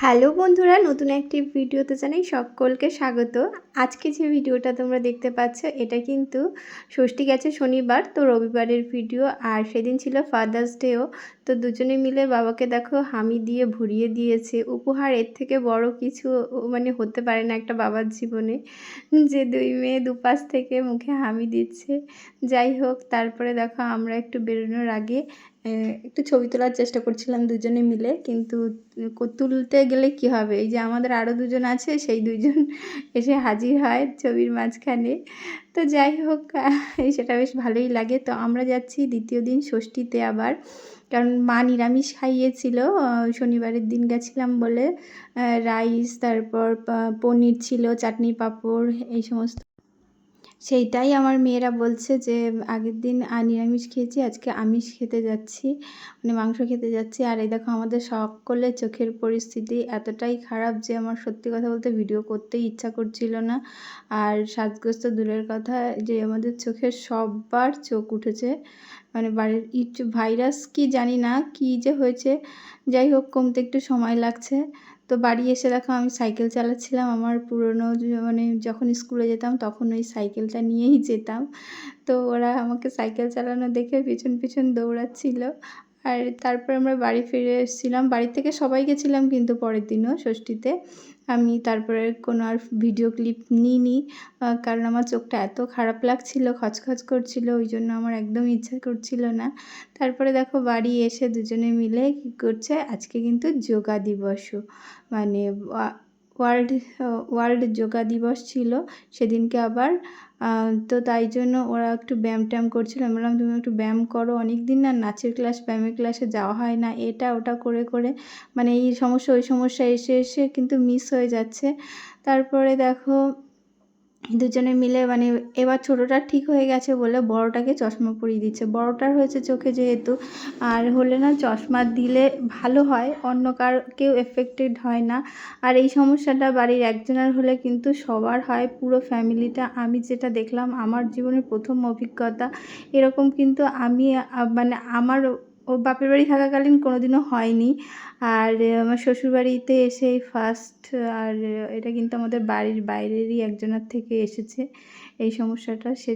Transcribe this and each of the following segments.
Hello বন্ধুরা, নতুন একটি ভিডিওতে জানাই সকলকে স্বাগত। আজকে যে ভিডিওটা তোমরা দেখতে পাচ্ছ এটা কিন্তু ষষ্ঠী গেছে শনিবার, তো রবিবারের ভিডিও। আর সেদিন ছিল ফাদার্স ডেও। তো দুজনে মিলে বাবাকে দেখো হামি দিয়ে ভরিয়ে দিয়েছে উপহার। এর থেকে বড় কিছু মানে হতে পারে না একটা বাবার জীবনে, যে দুই মেয়ে দুপাশ থেকে মুখে হামি দিচ্ছে। যাই হোক, তারপরে দেখো আমরা একটু বেরোনোর আগে একটু ছবি তোলার চেষ্টা করছিলাম দুজনে মিলে, কিন্তু তুলতে গেলে কি হবে, এই যে আমাদের আরও দুজন আছে, সেই দুইজন এসে হাজির হয় ছবির মাঝখানে। তো যাই হোক, সেটা বেশ ভালোই লাগে। তো আমরা যাচ্ছি দ্বিতীয় দিন ষষ্ঠীতে আবার, কারণ মা নিরামিষ খাইয়েছিল শনিবারের দিন গেছিলাম বলে। রাইস, তারপর পনির ছিল, চাটনি পাঁপড়, এই সমস্ত। সেইটাই আমার মেয়েরা বলছে যে আগের দিন নিরামিষ খেয়েছি, আজকে আমিষ খেতে যাচ্ছি, মানে মাংস খেতে যাচ্ছি। আর এই দেখো আমাদের সকলের চোখের পরিস্থিতি এতটাই খারাপ যে আমার সত্যি কথা বলতে ভিডিও করতেই ইচ্ছা করছিল না। আর সাজগোজ তো দূরের কথা, যে আমাদের চোখের সববার চোখ উঠেছে, মানে বাড়ির ভাইরাস কি জানি না কি যে হয়েছে। যাই হোক, কমতে একটু সময় লাগছে। তো বাড়ি এসে দেখো আমি সাইকেল চালাচ্ছিলাম, আমার পুরনো মানে যখন স্কুলে যেতাম তখন ওই সাইকেলটা নিয়েই যেতাম। তো ওরা আমাকে সাইকেল চালানো দেখে পিছন পিছন দৌড়াচ্ছিল। আর তারপর আমরা বাড়ি ফিরে এসেছিলাম, বাড়ি থেকে সবাই গেছিলাম কিন্তু পরের দিনও ষষ্ঠীতে। আমি তারপরে কোনো আর ভিডিও ক্লিপ নিইনি, কারণ আমার চোখটা এত খারাপ লাগছিল, খচখচ করছিল, ওই জন্য আমার একদম ইচ্ছা করছিল না। তারপরে দেখো বাড়ি এসে দুজনে মিলে কী করছে, আজকে কিন্তু যোগা দিবসও, মানে ওয়ার্ল্ড ওয়ার্ল্ড যোগা দিবস ছিল সেদিনকে আবার। তো তাই জন্য ওরা একটু ব্যায়াম ট্যায়াম করছিল। আমি বললাম তুমি একটু ব্যায়াম করো, অনেক দিন না নাচের ক্লাস ব্যায়ামের ক্লাসে যাওয়া হয় না, এটা ওটা করে করে মানে এই সমস্যা ওই সমস্যা এসে এসে কিন্তু মিস হয়ে যাচ্ছে। তারপরে দেখো দুজনে মিলে মানে এবার ছোটোটার ঠিক হয়ে গেছে বলে বড়োটাকে চশমা পরিয়ে দিচ্ছে। বড়োটার হয়েছে চোখে যেহেতু, আর হলে না চশমা দিলে ভালো হয়, অন্য কেউ এফেক্টেড হয় না। আর এই সমস্যাটা বাড়ির একজনের হলে কিন্তু সবার হয়, পুরো ফ্যামিলিটা। আমি যেটা দেখলাম আমার জীবনের প্রথম অভিজ্ঞতা এরকম, কিন্তু আমি মানে আমার ও বাপের বাড়ি থাকাকালীন কোনোদিনও হয়নি। আর আমার শ্বশুরবাড়িতে এসেই ফার্স্ট। আর এটা কিন্তু আমাদের বাড়ির বাইরেরই একজনের থেকে এসেছে এই সমস্যাটা, সে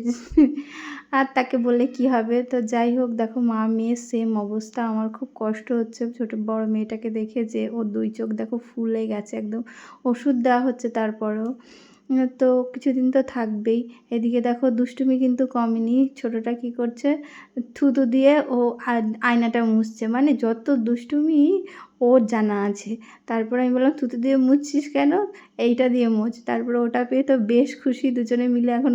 আর তাকে বলে কি হবে। তো যাই হোক, দেখো মা মেয়ে সেম অবস্থা। আমার খুব কষ্ট হচ্ছে ছোটো বড় মেয়েটাকে দেখে, যে ওর দুই চোখ দেখো ফুলে গেছে একদম, ওষুধ দেওয়া হচ্ছে তারপরেও। তো কিছুদিন তো থাকবেই। এদিকে দেখো দুষ্টুমি কিন্তু কমেনি। ছোটোটা কি করছে, থুতু দিয়ে ও আয়নাটা মুছছে, মানে যত দুষ্টুমি ওর জানা আছে। তারপরে আমি বললাম থুতু দিয়ে মুছছিস কেন, এইটা দিয়ে মুছ। তারপরে ওটা পেয়ে তো বেশ খুশি, দুজনে মিলে এখন